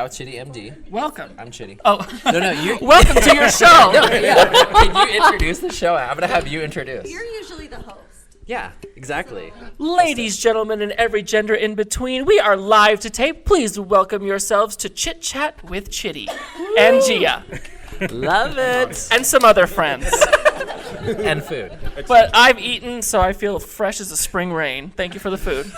Ciao, Chiddy MD. Welcome. I'm Chiddy. Oh. No, you. Welcome to your show. No, yeah. Can you introduce the show? I'm going to have you introduce. You're usually the host. Yeah, exactly. Ladies, gentlemen, and every gender in between, we are live to tape. Please welcome yourselves to Chit Chat with Chiddy and Gia. Love it. And some other friends. And food. But I've eaten, so I feel fresh as a spring rain. Thank you for the food.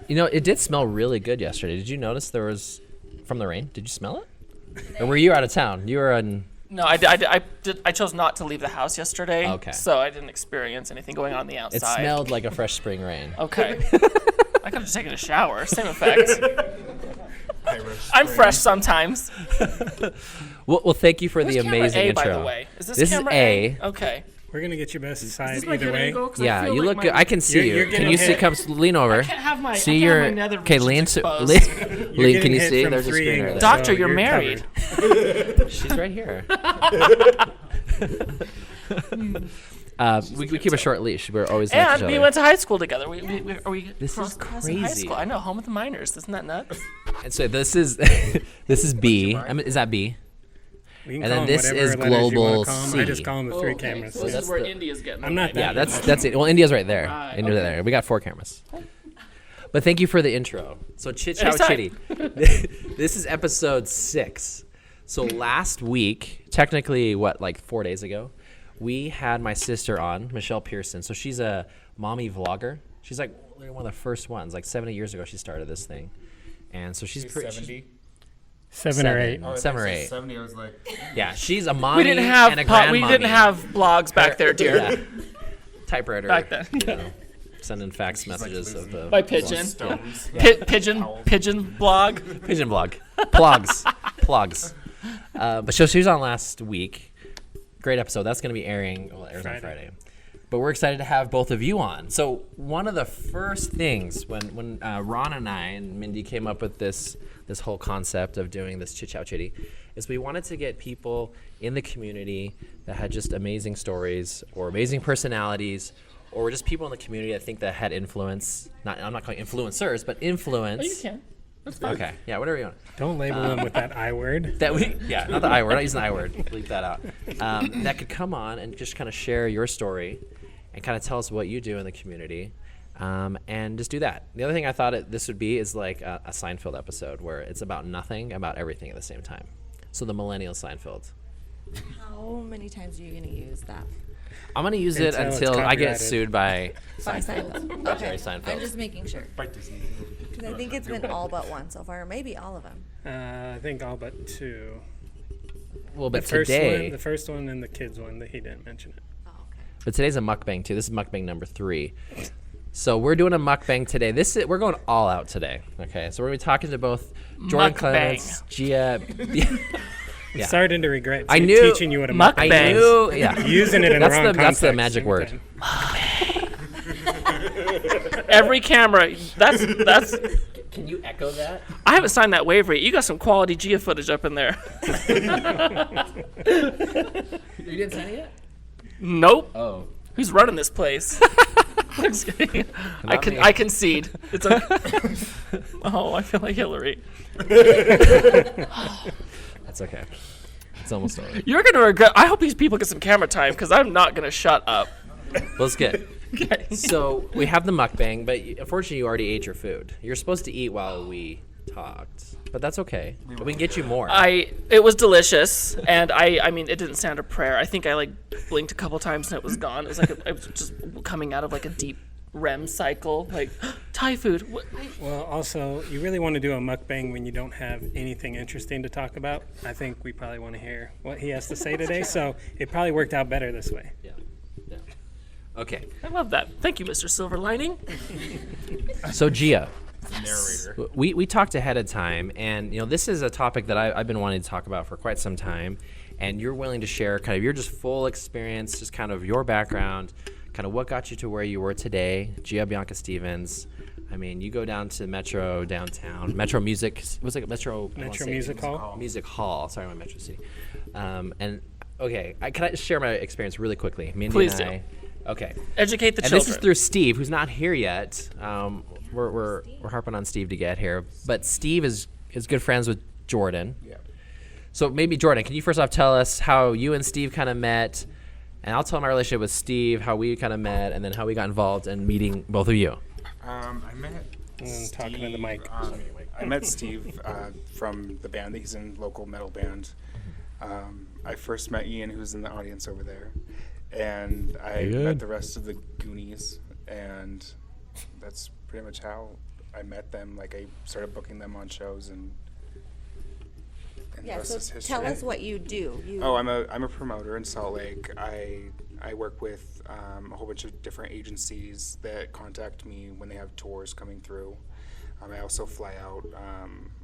You know, it did smell really good yesterday. Did you notice there was, from the rain, did you smell it? Or were you out of town? You were in... No, I chose not to leave the house yesterday. Okay. So I didn't experience anything going on the outside. It smelled like a fresh spring rain. Okay. I could have taken a shower. Same effect. I'm fresh sometimes. Well, thank you for Where's the camera amazing A, intro. by the way? Is this is camera A. Okay. We're gonna get your best side Is this my either good way. angle? 'Cause I Yeah, feel you like look my- good. I can see You're you. Can getting you see? hit. Come lean over. I can't have my. See I your. can't have my Okay, nether lean regions to. exposed. Lean. Can you hit see? from There's a three screen right angles. there. Doctor, you're married. She's right here. We keep a short leash. We're always next to And each we other. went to high school together. This is crossed high crazy. school. I know, home with the minors. Isn't that nuts? And so this is this is B. I mean, is that B? We can And call then them this whatever is letters you wanna global call 'em. C. I just call them the three Okay, cameras. so this that's is where the- India's getting. I'm not Yeah, that that's it. Well, India's right there. Right, India's okay. there. We got 4 cameras. But thank you for the intro. So Chit Chow Anytime. Chitty. This is episode 6. So last week, technically, like 4 days ago, we had my sister on, Michelle Pearson. So she's a mommy vlogger. She's like one of the first ones. Like 70 years ago, she started this thing. And so she's pretty... 70. 7 or 8. Oh, I 7 or thought you 8. said 70. I was like, Yeah, she's a mommy We didn't have and a grandmommy. we didn't have blogs back there, dear. Yeah. Typewriter. Back then. You know, sending fax messages of the... By pigeon. stones. Pigeon blog. Pigeon blog. Plugs. But she was on last week. Great episode. That's going to be airing. Well, it airs on Friday. But we're excited to have both of you on. So one of the first things when Ron and I and Mindee came up with this whole concept of doing this Chit Chow Chitty is we wanted to get people in the community that had just amazing stories or amazing personalities or just people in the community that think that had influence. I'm not calling influencers, but influence. Oh, you can. That's fine. Okay. Yeah, whatever you want. Don't label them with that I word. That we, yeah, not the I word. Not using the I word. Leave that out. That could come on and just kind of share your story and kind of tell us what you do in the community, and just do that. The other thing I thought this would be is like a Seinfeld episode where it's about nothing, about everything at the same time. So the millennial Seinfeld. How many times are you going to use that? I'm gonna use it Until it's until I get copyrighted. sued by Seinfeld. Jerry Okay. Seinfeld. I'm just making sure. Because I think it's been all but one so far, or maybe all of them. I think all but 2. Well, but The first one and the kids one that he didn't mention it. Oh, okay. But today's a mukbang too. This is mukbang number 3. So we're doing a mukbang today. We're going all out today. Okay, so we're gonna be talking to both Jordan Mukbang. Clements, Gia. I'm Yeah. starting to regret I knew- teaching you what a Mukbang. I knew. Yeah. Using it in That's the wrong that's the context magic every word. time. Every camera. That's. Can you echo that? I haven't signed that waiver yet. You got some quality Gia footage up in there. You didn't sign it yet? Nope. Oh. Who's running this place? I'm just kidding. Me. I concede. It's a. Oh, I feel like Hillary. That's okay. It's almost over. You're gonna regret. I hope these people get some camera time because I'm not gonna shut up. Let's get. Okay. So we have the mukbang, but unfortunately you already ate your food. You're supposed to eat while we talked, but that's okay. We can get you more. It was delicious, and I mean, it didn't sound a prayer. I think I like blinked a couple times and it was gone. It was like I was just coming out of like a deep REM cycle, like Thai food. Well, also, you really want to do a mukbang when you don't have anything interesting to talk about. I think we probably want to hear what he has to say today, so it probably worked out better this way. Yeah. Okay. I love that. Thank you, Mr. Silver Lining. So Gia, narrator. we talked ahead of time, and this is a topic that I've been wanting to talk about for quite some time, and you're willing to share kind of your just full experience, just kind of your background, kind of what got you to where you were today. Gia Bianca Stevens. I mean, you go down to Metro downtown, Metro Music. Was it Metro? Music Hall. Music Hall. Sorry, my Metro City. And okay, can I just share my experience really quickly? Mindee Please and do. I. Okay. Educate the And children. this is through Steve, who's not here yet. We're harping on Steve to get here, but Steve is is good friends with Jordan. Yeah. So maybe Jordan, can you first off tell us how you and Steve kind of met, and I'll tell my relationship with Steve, how we kind of met, and then how we got involved in meeting both of you. I met And talking to the mic. I met Steve from the band that he's in, local metal band. I first met Ian, who's in the audience over there, and I met the rest of the Goonies, and that's pretty much how I met them. Like, I started booking them on shows, and the Yeah, rest so is history. tell us what you do. I'm a promoter in Salt Lake. I work with a whole bunch of different agencies that contact me when they have tours coming through. I also fly out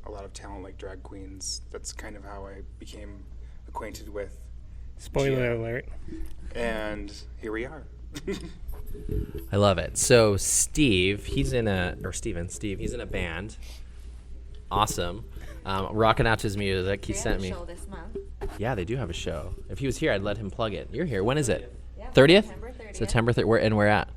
a lot of talent like drag queens. That's kind of how I became acquainted with Spoiler Gia. alert. And here we are. I love it. So Steve, he's in a band. Awesome. Rocking out to his music. He They have sent a me. show this month. Yeah, they do have a show. If he was here, I'd let him plug it. You're here. When is it? Yeah, 30th? September 30th. September 30th. Where at?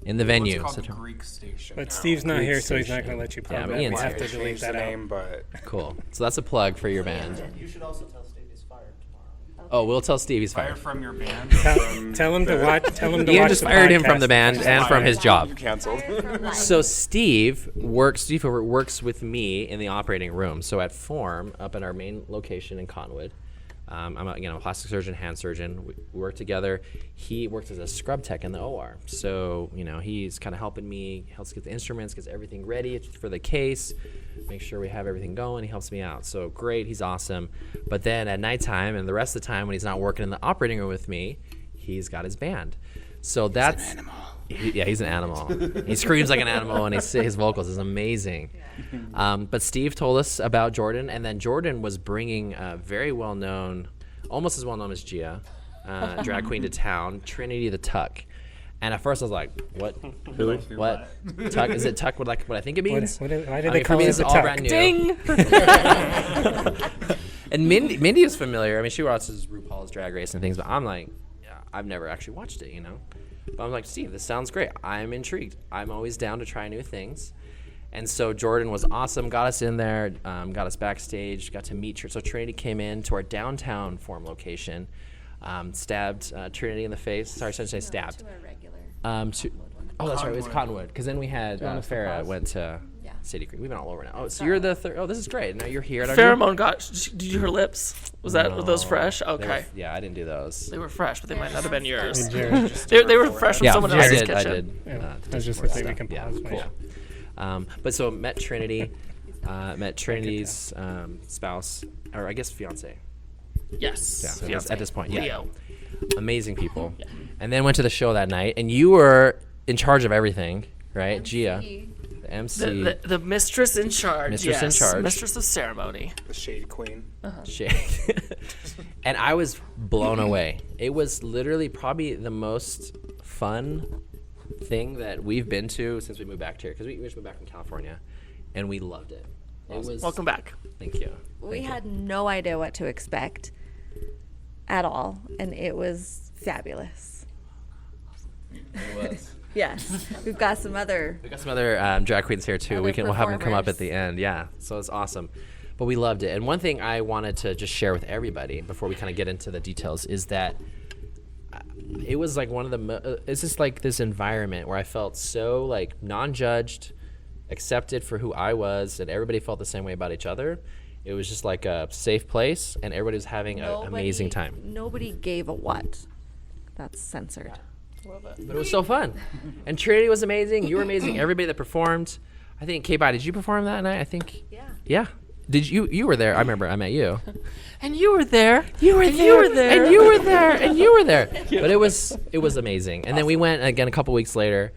In the venue. It's called the September- Greek Station. But now. Steve's not Greek here, so he's not station. going to let you plug Yeah, that. Ian's We have here. to delete Changed that the out. name, but Cool. So that's a plug for your band. You should also tell Steve he's fired tomorrow. Oh, we'll tell Steve he's fire fired. from your band. Tell him to watch. Tell him to Ian watch just the fired him from podcast. the band and from his job. You canceled. From life. So Steve works with me in the operating room. So at Form, up at our main location in Conwood, I'm a plastic surgeon, hand surgeon. We work together. He works as a scrub tech in the OR. So he's kind of helping me, helps get the instruments, gets everything ready for the case, make sure we have everything going. He helps me out. So great, he's awesome. But then at nighttime and the rest of the time when he's not working in the operating room with me, he's got his band. So that's He's an animal. He's an animal. He screams like an animal, and his vocals is amazing. But Steve told us about Jordan, and then Jordan was bringing a very well-known, almost as well-known as Gia, drag queen to town, Trinity the Tuck. And at first I was like, what? Who? What? Tuck? Is it Tuck what I think it means? Why did I they mean, for call me, it this the is all tuck? brand new. Ding. And Mindee was familiar. I mean, she watches RuPaul's Drag Race and things, but I'm like, I've never actually watched it, But I'm like, Steve, this sounds great. I'm intrigued. I'm always down to try new things. And so Jordan was awesome, got us in there, got us backstage, got to meet her. So Trinity came in to our downtown Form location, stabbed Trinity in the face. Sorry, I shouldn't say stabbed. To our regular. That's right, it was Cottonwood. Because then we had Farrah went to Yeah. City Creek. We've been all over now. Oh, so you're the third. Oh, this is great. Now you're here at our Pheromone did you do her lips? Were those fresh? They were- Okay. yeah, I didn't do those. They were fresh, but they might not have been yours. Hey, Jared. They were fresh from Yeah, someone I else's did. I kitchen. did. Yeah, I was just Dysport gonna say we stuff. can Yeah, pause. cool. But so met Trinity, met Trinity's spouse, or I guess fiance. Yes. Yeah, Fiance. at this point, yeah. Leo. Amazing people. And then went to the show that night, and you were in charge of everything, right? Gia, the MC. The mistress in charge. Mistress in yes. charge. Mistress of ceremony. The Shade Queen. Shade. And I was blown away. It was literally probably the most fun thing that we've been to since we moved back here, because we just moved back from California, and we loved it. It was. Welcome back. Thank you. We had no idea what to expect at all, and it was fabulous. It was. Yes, we've got some other. We got some other drag queens here too. Other We'll have them come up at performers. the end. Yeah, so it's awesome. But we loved it. And one thing I wanted to just share with everybody before we kind of get into the details is that it was like one of the. It's just like this environment where I felt so like non-judged, accepted for who I was, and everybody felt the same way about each other. It was just like a safe place, and everybody was having an amazing time. Nobody gave a what. That's censored. But it was so fun. And Trinity was amazing. You were amazing. Everybody that performed. I think, K-Bye, did you perform that night? I think. Yeah. Yeah. Did you were there? I remember I met you. And you were there. You were there. You were there. And you were there. And you were there. But it was amazing. And then we went again a couple weeks later.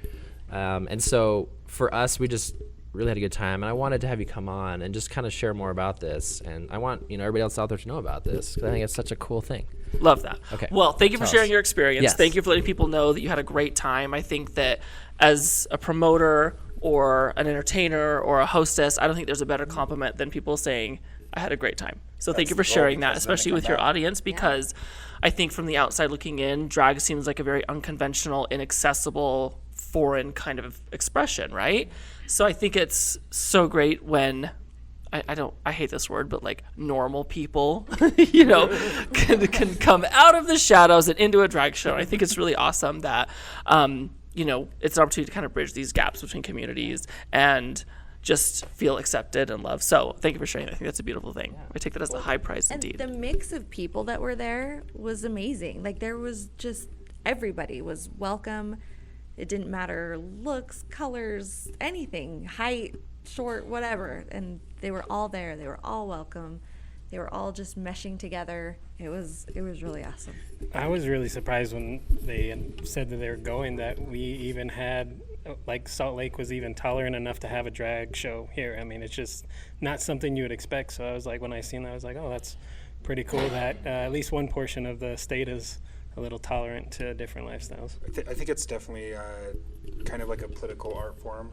And so for us, we just really had a good time. And I wanted to have you come on and just kind of share more about this. And I want everybody else out there to know about this, because I think it's such a cool thing. Love that. Okay. Well, thank you for Tell sharing us. your experience. Yes. Thank you for letting people know that you had a great time. I think that as a promoter or an entertainer or a hostess, I don't think there's a better compliment than people saying, I had a great time. So thank you for the goal, sharing that, because then they especially come with your back. audience, because I think from the outside looking in, drag seems like a very unconventional, inaccessible, foreign kind of expression, right? So I think it's so great when I hate this word, but like normal people, you know, can come out of the shadows and into a drag show. I think it's really awesome that, you know, it's an opportunity to kind of bridge these gaps between communities and just feel accepted and loved. So thank you for sharing that. I think that's a beautiful thing. I take that as a high prize And indeed. the mix of people that were there was amazing. Like there was just, everybody was welcome. It didn't matter looks, colors, anything, height, short, whatever. And they were all there. They were all welcome. They were all just meshing together. It was really awesome. I was really surprised when they said that they were going, that we even had, like, Salt Lake was even tolerant enough to have a drag show here. I mean, it's just not something you would expect. So I was like, when I seen that, I was like, oh, that's pretty cool that at least one portion of the state is a little tolerant to different lifestyles. I think it's definitely kind of like a political art form.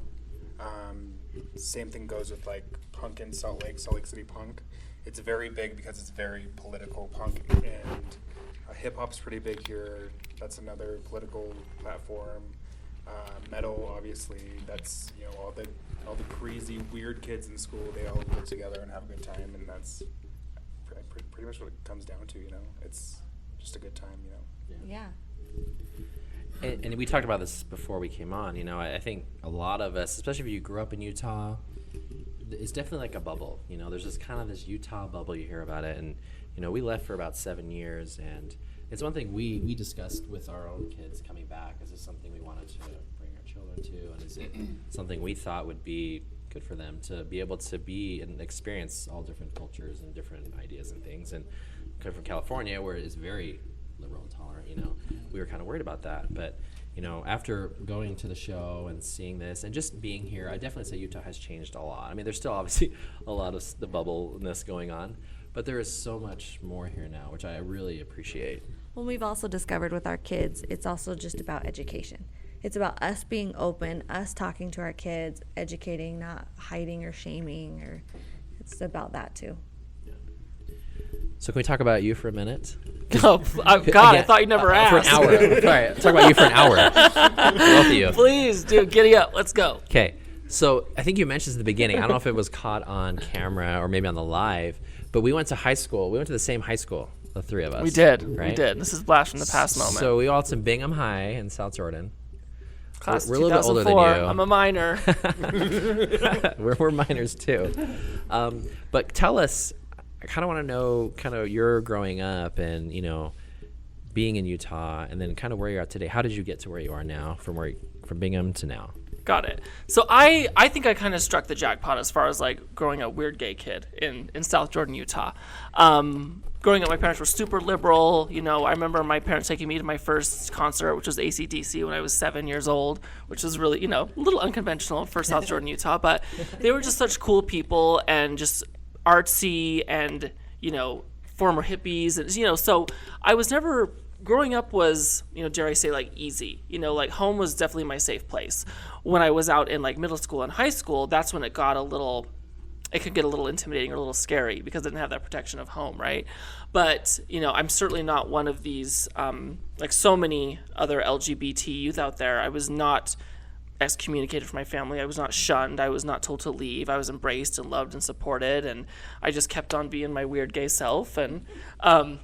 Same thing goes with like punk in Salt Lake City punk. It's very big because it's very political punk, and hip hop's pretty big here. That's another political platform. Metal, obviously, that's, you know, all the crazy weird kids in school. They all get together and have a good time, and that's pretty much what it comes down to. You know, it's just a good time. You know. Yeah. And we talked about this before we came on. You know, I think a lot of us, especially if you grew up in Utah, it's definitely like a bubble. You know, there's this kind of this Utah bubble. You hear about it, and you know, we left for about 7 years, and it's one thing we discussed with our own kids coming back. Is this something we wanted to bring our children to, and is it something we thought would be good for them to be able to be and experience all different cultures and different ideas and things? And coming from California, where it is very liberal and tolerant, you know, we were kind of worried about that. But you know, after going to the show and seeing this and just being here, I definitely say Utah has changed a lot. I mean, there's still obviously a lot of the bubbleness going on, but there is so much more here now, which I really appreciate. Well, we've also discovered with our kids, it's also just about education. It's about us being open, us talking to our kids, educating, not hiding or shaming, or it's about that too. So can we talk about you for a minute? Oh, God, I thought you never asked. For an hour. Sorry, talk about you for an hour. Both of you. Please, dude, giddy up. Let's go. Okay, so I think you mentioned at the beginning, I don't know if it was caught on camera or maybe on the live, but we went to high school. We went to the same high school, the three of us. We did. Right? We did. This is blast from the past moment. So we all went to Bingham High in South Jordan. Class We're a little bit older than 2004. you. I'm a minor. we're minors too. But tell us, I kind of want to know kind of your growing up and, you know, being in Utah, and then kind of where you're at today. How did you get to where you are now, from Bingham to now? Got it. So I think I kind of struck the jackpot as far as like growing a weird gay kid in South Jordan, Utah. Growing up, my parents were super liberal. You know, I remember my parents taking me to my first concert, which was AC/DC when I was 7 years old, which was really, you know, a little unconventional for South Jordan, Utah. But they were just such cool people and just artsy and, you know, former hippies. And, you know, so I was never, growing up was, you know, dare I say, like easy. You know, like home was definitely my safe place. When I was out in like middle school and high school, that's when it got a little, it could get a little intimidating or a little scary because I didn't have that protection of home, right? But, you know, I'm certainly not one of these, like so many other LGBT youth out there. I was not excommunicated from my family. I was not shunned. I was not told to leave. I was embraced and loved and supported, and I just kept on being my weird gay self. And,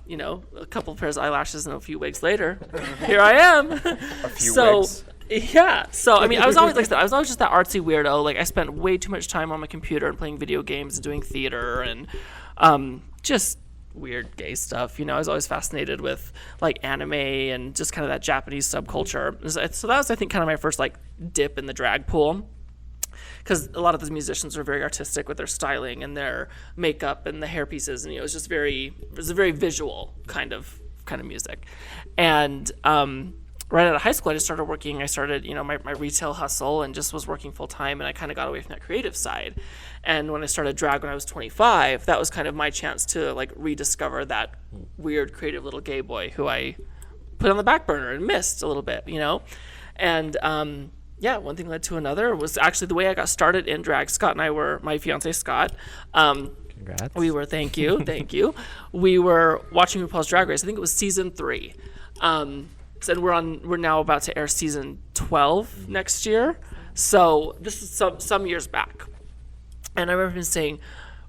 you know, a couple of pairs of eyelashes and a few wigs later, here I am. A few wigs. Yeah. So, I mean, I was always like that. I was always just that artsy weirdo. Like, I spent way too much time on my computer and playing video games and doing theater and just weird gay stuff. You know, I was always fascinated with, like, anime and just kind of that Japanese subculture. So that was, I think, kind of my first, like, dip in the drag pool. Because a lot of those musicians were very artistic with their styling and their makeup and the hair pieces. And, you know, it was a very visual kind of music. And right out of high school, I just started working. I started, you know, my retail hustle and just was working full time, and I kind of got away from that creative side. And when I started drag when I was 25, that was kind of my chance to like rediscover that weird creative little gay boy who I put on the back burner and missed a little bit, you know. And yeah, one thing led to another. Was actually the way I got started in drag. Scott and I were, my fiance Scott. Congrats. We were, thank you. We were watching RuPaul's Drag Race. I think it was season 3. And we're now about to air season 12 next year. So this is some years back. And I remember him saying,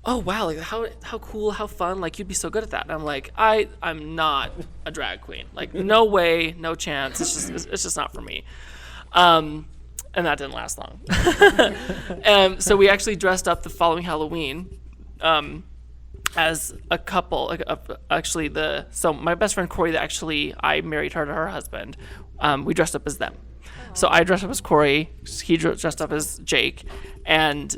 oh wow, like how cool, how fun, like you'd be so good at that. And I'm like, I'm not a drag queen. Like no way, no chance. It's just not for me. And that didn't last long. So we actually dressed up the following Halloween as a couple. Actually, so my best friend Corey, that actually I married her to her husband. We dressed up as them. So I dressed up as Corey. He dressed up as Jake, and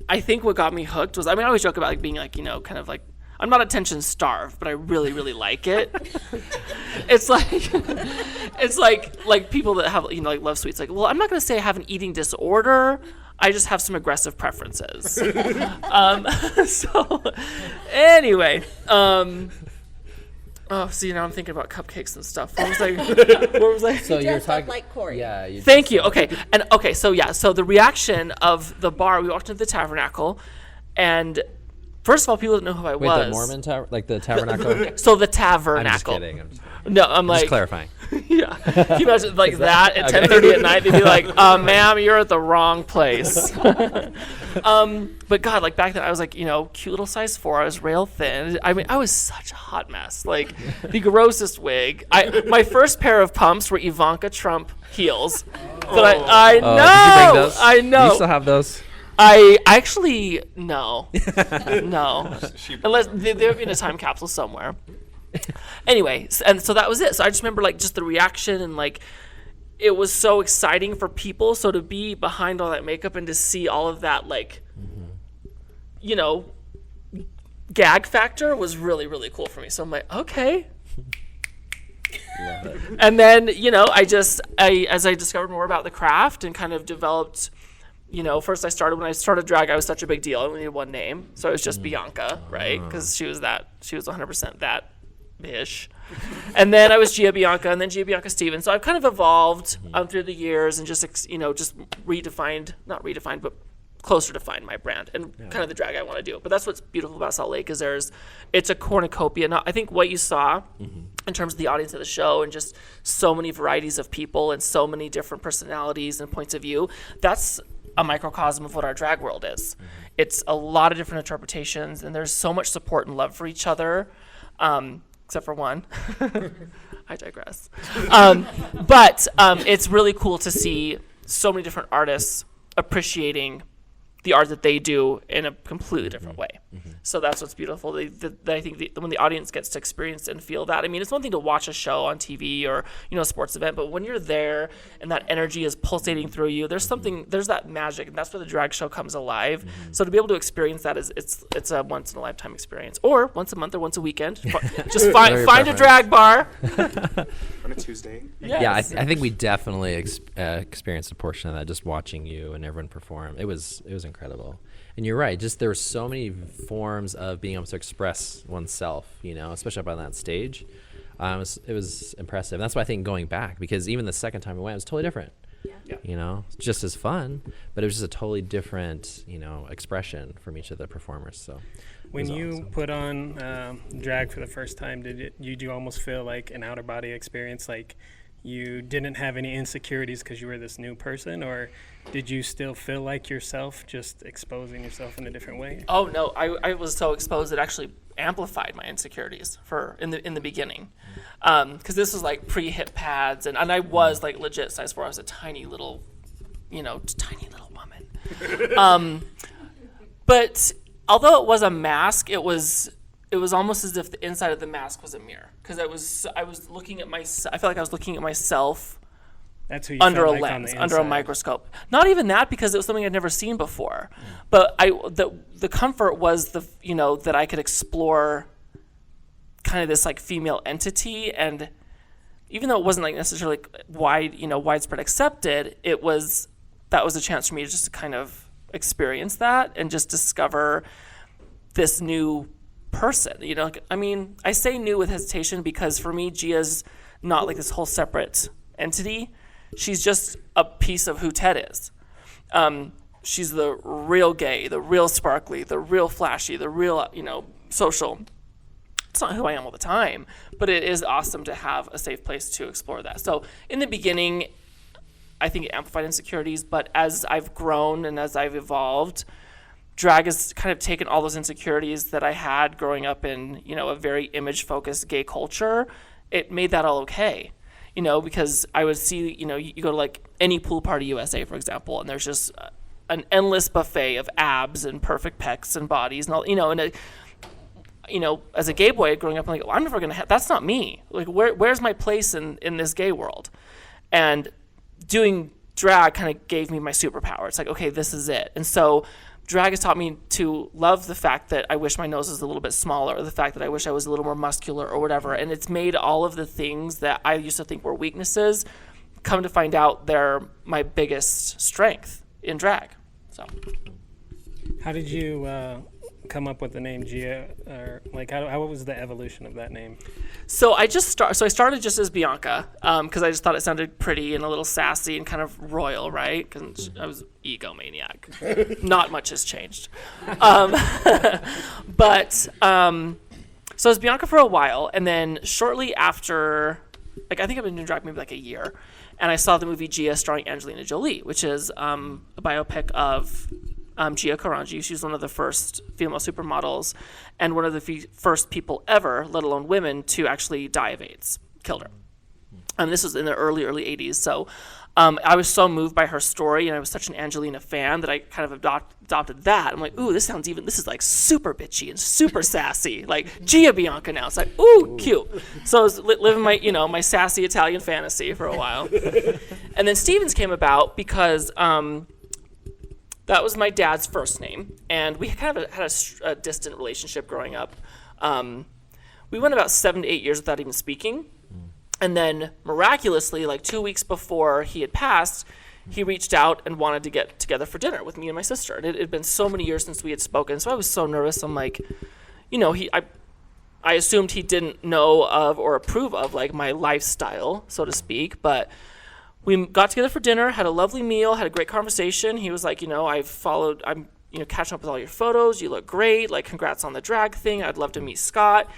I think what got me hooked was, I mean, I always joke about like being like, you know, kind of like, I'm not attention starved, but I really, really like it. It's like people that have, you know, like love sweets. Like, well, I'm not going to say I have an eating disorder. I just have some aggressive preferences. So anyway, oh, see, now I'm thinking about cupcakes and stuff. What was I? So you're talking like Corey. Yeah. Thank you. Okay. And okay, so the reaction of the bar, we walked into the Tabernacle, and first of all, people didn't know who I Wait, was. the Mormon tower, like the tabernacle. So the I'm Tabernacle. just kidding. No, I'm like, just clarifying. yeah. Can you imagine like that at 10:30 at night? They'd be like, ma'am, you're at the wrong place. But God, like back then I was like, you know, cute little size 4. I was rail thin. I mean, I was such a hot mess. Like the grossest wig. My first pair of pumps were Ivanka Trump heels. That I know. Did you bring those? I know. Do you still have those? I actually no. Unless they would be in a time capsule somewhere. Anyway, and so that was it. So I just remember like just the reaction, and like it was so exciting for people. So to be behind all that makeup and to see all of that, like, you know, gag factor was really, really cool for me. So I'm like, okay. And then, you know, as I discovered more about the craft and kind of developed, you know, when I started drag, I was such a big deal. I only needed one name. So it was just Bianca, right? Because she was 100% that ish. And then I was Gia Bianca, and then Gia Bianca Stevens. So I've kind of evolved through the years and just not redefined, but closer to find my brand and kind of the drag I want to do. But that's what's beautiful about Salt Lake is it's a cornucopia. Now, I think what you saw in terms of the audience of the show and just so many varieties of people and so many different personalities and points of view, that's a microcosm of what our drag world is. It's a lot of different interpretations, and there's so much support and love for each other. Except for one. I digress. But it's really cool to see so many different artists appreciating the art that they do in a completely different way. So that's what's beautiful. I think when the audience gets to experience and feel that, I mean, it's one thing to watch a show on TV or, you know, a sports event, but when you're there and that energy is pulsating through you, there's that magic, and that's where the drag show comes alive. So to be able to experience that it's a once in a lifetime experience, or once a month or once a weekend. Just find a drag bar On a Tuesday. Yes. Yeah, I think we definitely experienced a portion of that just watching you and everyone perform. It was incredible. And you're right, just there were so many forms of being able to express oneself, you know, especially up on that stage. It was impressive. And that's why I think going back, because even the second time we went, it was totally different. Yeah. You know, just as fun, but it was just a totally different, you know, expression from each of the performers. So when you put on drag for the first time, did you almost feel like an outer body experience, like you didn't have any insecurities because you were this new person, or did you still feel like yourself, just exposing yourself in a different way? Oh no, I was so exposed it actually amplified my insecurities in the beginning, because this was like pre-hip pads, and I was like legit size 4. I was a tiny little woman. But although it was a mask, it was almost as if the inside of the mask was a mirror, because I was looking at myself. I felt like I was looking at myself. That's who you under a felt like on lens, the under a inside. microscope. Not even that, because it was something I'd never seen before. But the comfort was that I could explore kind of this like female entity, and even though it wasn't like necessarily widespread accepted, that was a chance for me just to kind of experience that and just discover this new person. You know, I mean, I say new with hesitation because for me, Gia's not like this whole separate entity. She's just a piece of who Ted is. She's the real gay, the real sparkly, the real flashy, the real, social. It's not who I am all the time, but it is awesome to have a safe place to explore that. So in the beginning, I think it amplified insecurities, but as I've grown and as I've evolved, drag has kind of taken all those insecurities that I had growing up in, a very image-focused gay culture. It made that all okay, because I would see, you go to like any pool party USA, for example, and there's just an endless buffet of abs and perfect pecs and bodies and all, as a gay boy growing up, I'm like, I'm never going to have, that's not me. Like, where's my place in this gay world? And doing drag kind of gave me my superpower. It's like, okay, this is it. And so drag has taught me to love the fact that I wish my nose was a little bit smaller, or the fact that I wish I was a little more muscular or whatever. And it's made all of the things that I used to think were weaknesses come to find out they're my biggest strength in drag. So, how did you come up with the name Gia? Or like, how was the evolution of that name? So I started just as Bianca because I just thought it sounded pretty and a little sassy and kind of royal, right? Because I was egomaniac. Not much has changed. But so I was Bianca for a while, and then shortly after, like I think I've been doing drag maybe like a year, and I saw the movie Gia starring Angelina Jolie, which is a biopic of Gia Karanji. She was one of the first female supermodels and one of the first people ever, let alone women, to actually die of AIDS. Killed her. And this was in the early 80s. So I was so moved by her story, and I was such an Angelina fan that I kind of adopted that. I'm like, ooh, this is like super bitchy and super sassy. Like Gia Bianca now. It's like, ooh, cute. So I was living my, my sassy Italian fantasy for a while. And then Stevens came about because that was my dad's first name, and we kind of had a distant relationship growing up. We went about 7 to 8 years without even speaking, and then miraculously, like 2 weeks before he had passed, he reached out and wanted to get together for dinner with me and my sister. And it had been so many years since we had spoken, so I was so nervous. I'm like, I assumed he didn't know of or approve of like my lifestyle, so to speak, but we got together for dinner, had a lovely meal, had a great conversation. He was like, I'm catching up with all your photos. You look great. Like, congrats on the drag thing. I'd love to meet Scott.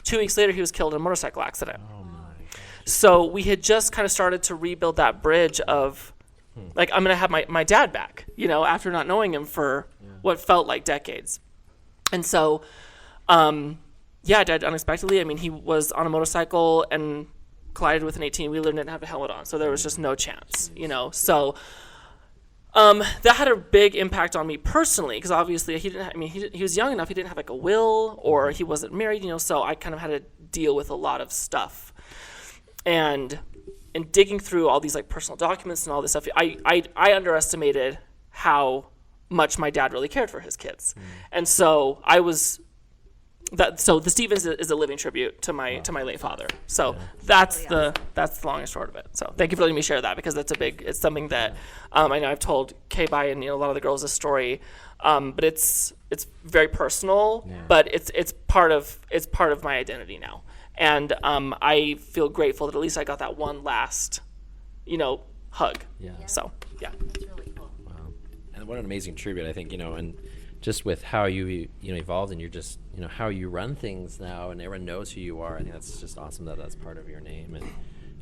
2 weeks later, he was killed in a motorcycle accident. Oh my gosh. So we had just kind of started to rebuild that bridge of, like, I'm going to have my dad back, after not knowing him for what felt like decades. And so, I died unexpectedly. I mean, he was on a motorcycle and collided with an 18-wheeler and didn't have a helmet on, so there was just no chance, So that had a big impact on me personally, because obviously he was young enough, he didn't have like a will, or he wasn't married, so I kind of had to deal with a lot of stuff. And in digging through all these like personal documents and all this stuff, I underestimated how much my dad really cared for his kids. And so so the Stevens is a living tribute to my late father. So that's the long and short of it. So thank you for letting me share that, because it's something that I know I've told K-Bai and a lot of the girls this story, but it's very personal, but it's part of my identity now, and I feel grateful that at least I got that one last hug. So That's really cool. Wow. And what an amazing tribute, I think, and just with how you evolved, and you're just how you run things now, and everyone knows who you are. I think that's just awesome that that's part of your name and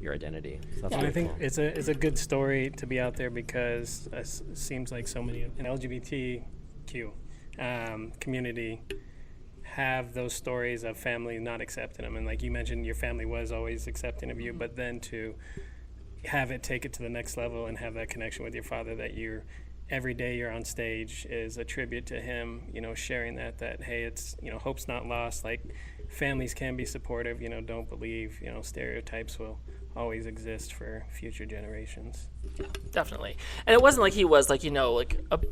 your identity. So that's really I think cool. it's a good story to be out there, because it seems like so many in LGBTQ community have those stories of family not accepting them, and like you mentioned, your family was always accepting of you, but then to have it take it to the next level and have that connection with your father, that every day you're on stage is a tribute to him, sharing that hey, it's, hope's not lost, like families can be supportive, don't believe, stereotypes will always exist for future generations. Definitely. And it wasn't like he was like,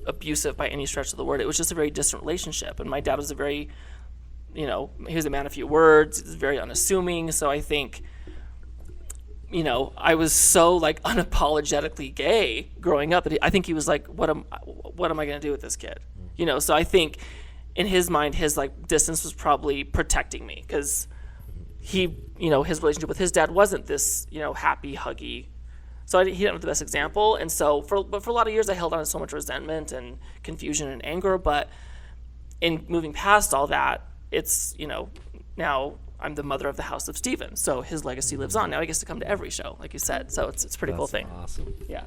abusive by any stretch of the word. It was just a very distant relationship. And my dad was a very, he was a man of few words. He was very unassuming. So I think, I was so like unapologetically gay growing up that I think he was like, what am I going to do with this kid? So I think in his mind, his like distance was probably protecting me, because he, his relationship with his dad wasn't this, happy, huggy. So he didn't have the best example. And so for a lot of years, I held on to so much resentment and confusion and anger. But in moving past all that, it's, now I'm the mother of the House of Stevens, so his legacy lives on. Now he gets to come to every show, like you said. So it's a pretty cool thing. Awesome. Yeah.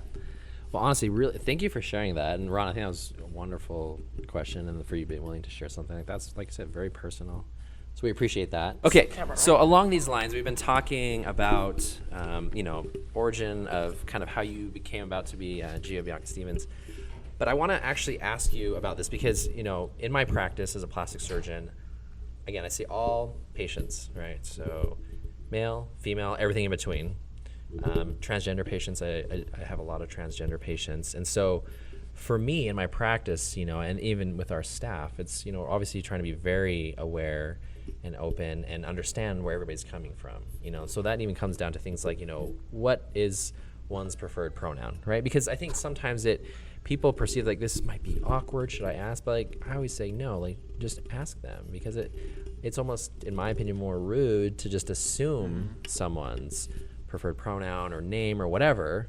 Well, honestly, really, thank you for sharing that. And Ron, I think that was a wonderful question, and for you being willing to share something like that's, like I said, very personal. So we appreciate that. Okay, so along these lines, we've been talking about, origin of kind of how you became about to be Gia Bianca Stevens. But I want to actually ask you about this because, in my practice as a plastic surgeon, again, I see all patients, right? So male, female, everything in between. Transgender patients, I have a lot of transgender patients. And so for me in my practice, and even with our staff, it's, obviously trying to be very aware and open and understand where everybody's coming from, So that even comes down to things like, what is one's preferred pronoun, right? Because I think sometimes people perceive like this might be awkward. Should I ask? But like I always say no. Like just ask them because it's almost, in my opinion, more rude to just assume someone's preferred pronoun or name or whatever,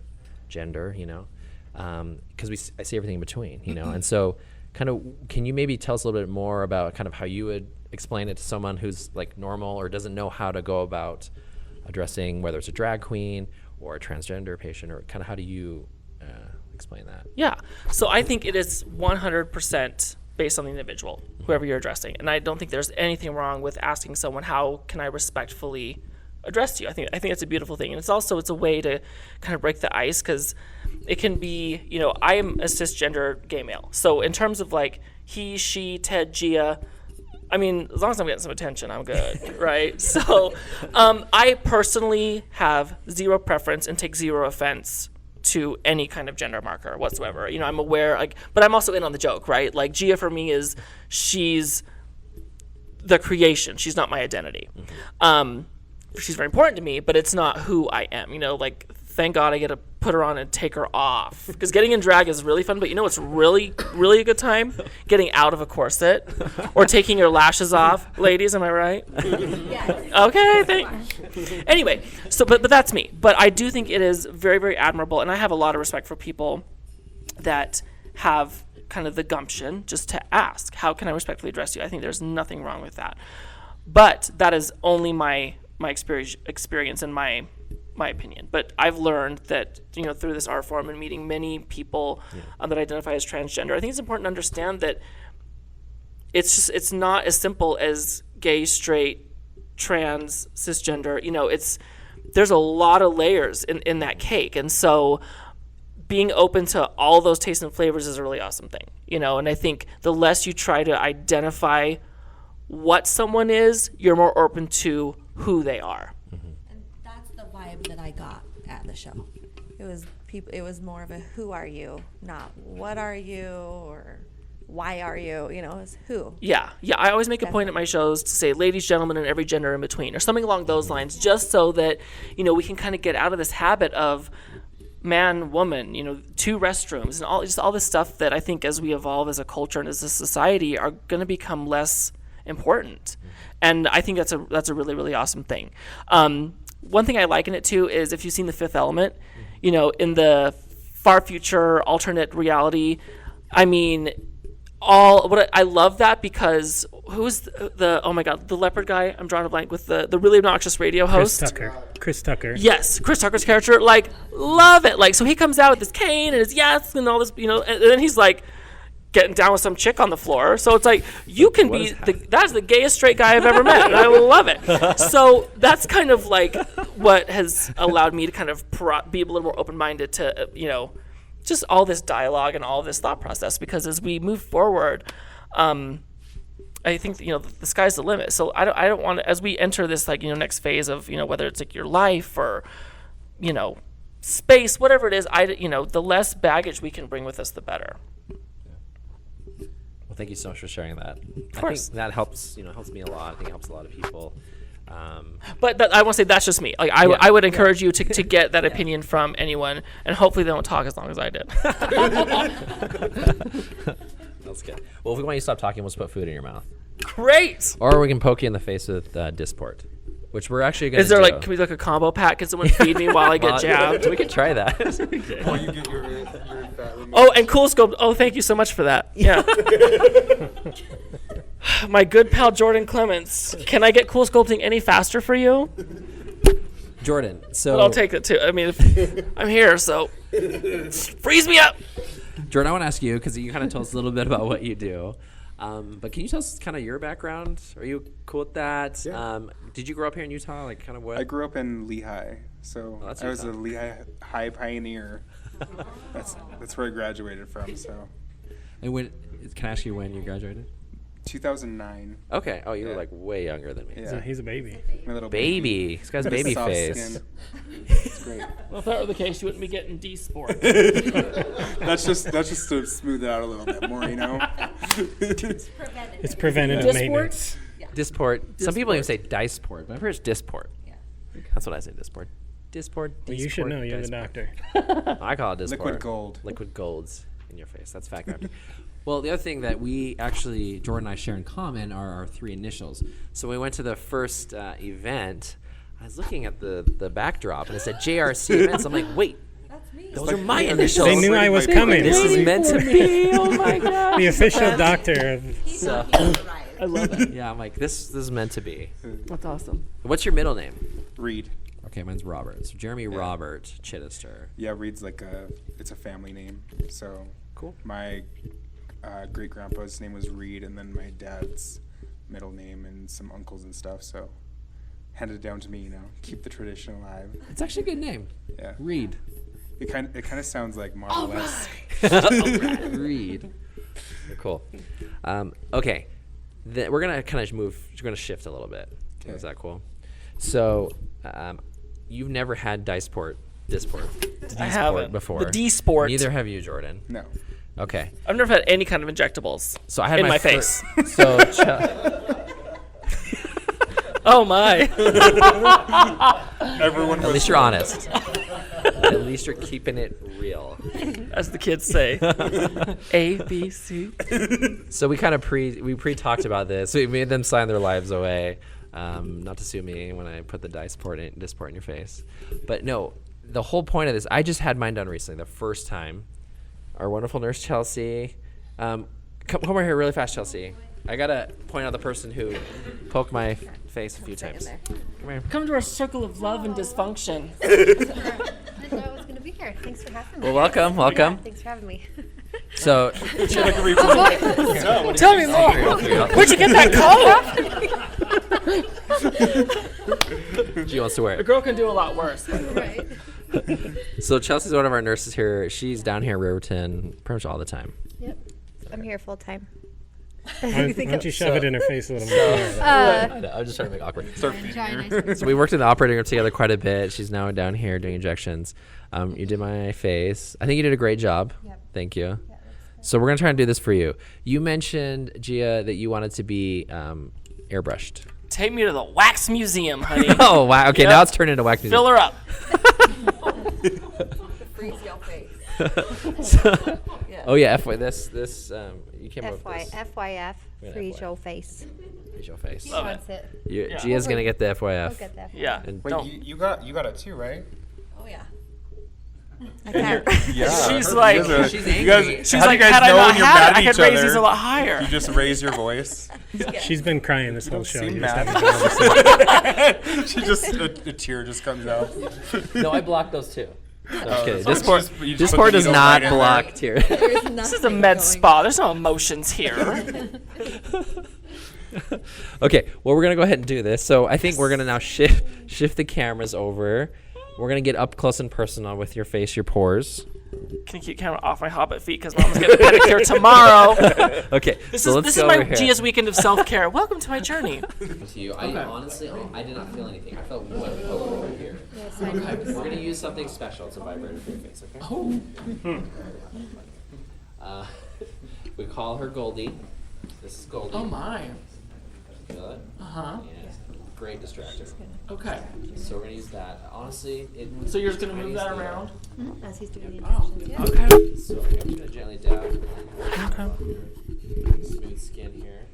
gender, because I see everything in between, And so, kind of, can you maybe tell us a little bit more about kind of how you would explain it to someone who's like normal or doesn't know how to go about addressing whether it's a drag queen or a transgender patient, or kind of how do you explain that? Yeah. So I think it is 100% based on the individual, whoever you're addressing. And I don't think there's anything wrong with asking someone, how can I respectfully address you? I think it's a beautiful thing. And it's a way to kind of break the ice, because it can be, I am a cisgender gay male. So in terms of like he, she, Ted, Gia, I mean, as long as I'm getting some attention, I'm good, right? So I personally have zero preference and take zero offense to any kind of gender marker whatsoever. I'm aware, but I'm also in on the joke, right? Like Gia for me she's the creation. She's not my identity. She's very important to me, but it's not who I am. Thank God I get to put her on and take her off. Because getting in drag is really fun, but it's really, really a good time? Getting out of a corset or taking your lashes off. Ladies, am I right? Yes. Okay, anyway, but that's me. But I do think it is very, very admirable, and I have a lot of respect for people that have kind of the gumption just to ask, how can I respectfully address you? I think there's nothing wrong with that. But that is only my experience and my opinion. But I've learned that through this art form and meeting many people that identify as transgender, I think it's important to understand that it's not as simple as gay, straight, trans, cisgender. There's a lot of layers in that cake, and so being open to all those tastes and flavors is a really awesome thing. And I think the less you try to identify what someone is, you're more open to who they are. And that's the vibe that I got at the show. It was more of a who are you, not what are you or why are you, it was who. Yeah. I always make a point at my shows to say ladies, gentlemen, and every gender in between, or something along those lines, just so that, we can kind of get out of this habit of man, woman, two restrooms, and all this stuff that I think as we evolve as a culture and as a society are going to become less important. And I think that's a really, really awesome thing. One thing I liken it to is if you've seen The Fifth Element, in the far future alternate reality, I mean, I love that because who's the leopard guy? I'm drawing a blank with the really obnoxious radio host. Chris Tucker. Yes, Chris Tucker's character, love it. So he comes out with his cane and his yes and all this, and then he's getting down with some chick on the floor. So it's you can be that's the gayest straight guy I've ever met, and I love it. So that's kind of what has allowed me to kind of be a little more open-minded to just all this dialogue and all this thought process, because as we move forward, I think the sky's the limit. So I don't want to, as we enter this next phase of whether it's your life or space, whatever it is, the less baggage we can bring with us, the better. Well, thank you so much for sharing that. Of course. I think that helps, helps me a lot. I think it helps a lot of people. But I want to say that's just me. I would encourage you to get that opinion from anyone, and hopefully they don't talk as long as I did. That's good. Well, if we want you to stop talking, we'll just put food in your mouth. Great. Or we can poke you in the face with Dysport, which we're actually going to do. Is there can we do a combo pack? Can someone feed me while I get jabbed? We can try that. While you get your fat removed. Oh, and Cool Sculpt. Oh, thank you so much for that. Yeah. My good pal Jordan Clements. Can I get Cool Sculpting any faster for you? Jordan, so But I'll take it too. I mean, if I'm here, so freeze me up. Jordan, I want to ask you because you kind of told us a little bit about what you do. But can you tell us kind of your background? Are you cool with that? Yeah. Did you grow up here in Utah? Like, kind of what? I grew up in Lehigh, so Oh, that's I was a Utah. Lehigh High pioneer. That's where I graduated from. So And when? Can I ask you when you graduated? 2009. Okay. Oh, you were Yeah. like way younger than me. Yeah. He's a baby. My little Baby. This guy's baby Soft face. skin. It's great. Well, if that were the case, you wouldn't be getting Dysport. That's just to smooth it out a little bit more, you know. It's preventative Dysport? maintenance. Dysport. Some people even say Dysport, but I've heard it's Dysport. Yeah. That's what I say. Dysport. Dysport. Well, you should Dysport, know. You're the Dysport. doctor. I call it Dysport. Liquid gold. Liquid golds in your face. That's fact crafting. Well, the other thing that we actually, Jordan and I share in common are our 3 initials. So when we went to the first event, I was looking at the backdrop and it said JRC events. I'm like, wait, That's me. those are my initials. They knew I was They've been coming. This is waiting meant for to be. me. Oh my god. The official doctor of So, I love it. yeah, I'm like, this is meant to be. That's awesome. What's your middle name? Reed. Okay, mine's Robert. So Jeremy Robert Chidester. Yeah, Reed's like it's a family name. So Cool. my great grandpa's name was Reed, and then my dad's middle name and some uncles and stuff. So handed down to me, you know, keep the tradition alive. It's actually a good name. Yeah. Reed. It kind of sounds like Marvel-esque. Reed. Cool. Okay. We're gonna kind of move. We're gonna shift a little bit. Okay. Is that cool? So, you've never had Dysport I haven't. before. The Dysport. Neither have you, Jordan. No. Okay. I've never had any kind of injectables. So I had In my fir- face. So Oh my. Everyone at was least you're honest. At least you're keeping it real. As the kids say. A, B, C. So we kind of pre-talked about this. We made them sign their lives away, not to sue me when I put the Dysport in your face. But no, the whole point of this, I just had mine done recently, the first time. Our wonderful nurse Chelsea, come over here really fast, Chelsea. I gotta point out the person who poked my face a few times. Come here. Come to our circle of love and dysfunction. I didn't know I was going to be here. Thanks for having me. Well, welcome. Thanks for having me. So, Tell me more. Where'd you get that coat? she wants to wear A it. girl can do a lot worse. Right. So Chelsea's one of our nurses here. She's down here in Riverton pretty much all the time. Yep. I'm here full time. Why don't you shove it in her face a little more? I know, I'm just trying to make it awkward. Trying So we worked in the operating room together quite a bit. She's now down here doing injections. You did my face. I think you did a great job. Yep. Thank you. So we're gonna try and do this for you. You mentioned, Gia, that you wanted to be airbrushed. Take me to the wax museum, honey. Oh wow! Okay, Yep. now it's turned into wax music. Fill her up. Freeze your face. Oh yeah, this you came up with this. FYF, Yeah, freeze FYF. your face. Freeze your face. Love it. Wants it. Yeah. Gia's gonna get the FYF. I'll get that. Yeah. And Wait, Don't. you got it too, right? Oh yeah. I can't. Yeah. She's like- She's you guys, angry. She's how like, do you guys had I know not when you're had mad it, at I each could raise other? these a lot higher. You just raise your voice. She's been crying this whole show. seem You just mad. haven't been able to see it. She just a tear just comes out. No, I blocked those too. No, I'm just kidding. so you Dysport, just put Dysport the does needle not right in there. block tears. This is a med spa. There's no emotions here. Okay, well, we're going to go ahead and do this. So I think we're going to now shift the cameras over. We're going to get up close and personal with your face, your pores. Can you keep camera off my hobbit feet because mom's getting a pedicure tomorrow. Okay, This so is let's this is go my over here. Gia's weekend of self-care. Welcome to my journey. To you. Honestly, I did not feel anything. I felt one poke over here. We're going to use something special to vibrate for your face, okay? Oh. We call her Goldie. This is Goldie. Oh my. Feel it? Uh-huh. Yes. Great distractor. Okay. So we're going to use that. Honestly, So you're just gonna move that around? As he's doing the Oh. injections. Yeah. Okay. So I'm just going to gently dab. Okay. Smooth skin here.